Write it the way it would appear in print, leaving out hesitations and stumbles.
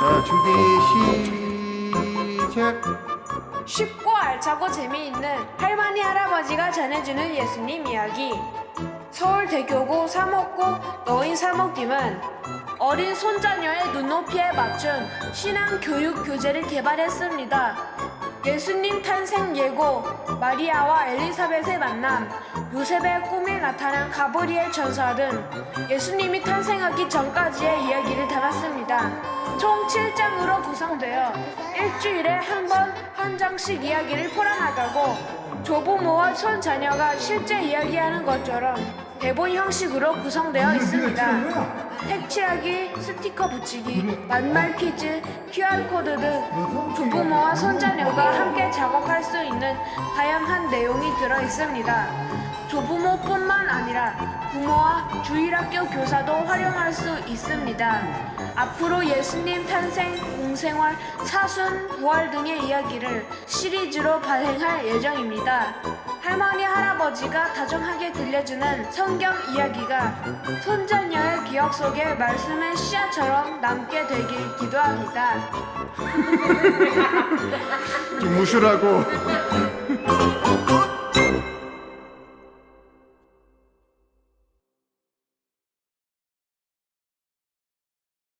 자, 준비 시작. 쉽고 알차고 재미있는 할머니 할아버지가 전해주는 예수님 이야기. 서울대교구 사목구 너인 사목팀은 어린 손자녀의 눈높이에 맞춘 신앙 교육 교재를 개발했습니다. 예수님 탄생 예고, 마리아와 엘리사벳의 만남, 요셉의 꿈에 나타난 가브리엘 천사 등 예수님이 탄생하기 전까지의 이야기를 담았습니다. 총 7장으로 구성되어 일주일에 한 번 한 장씩 이야기를 풀어나가고 조부모와 손자녀가 실제 이야기하는 것처럼 대본 형식으로 구성되어 있습니다. 색칠하기, 스티커 붙이기, 낱말 퀴즈, QR코드 등 조부모와 손자녀가 함께 작업할 수 있는 다양한 내용이 들어 있습니다. 조부모뿐만 아니라 부모와 주일학교 교사도 활용할 수 있습니다. 앞으로 예수님 탄생, 공생활, 사순, 부활 등의 이야기를 시리즈로 발행할 예정입니다. 할머니, 할아버지가 다정하게 들려주는 성경 이야기가 손자녀의 기억 속에 말씀의 씨앗처럼 남게 되길 기도합니다. 좀 무시라고.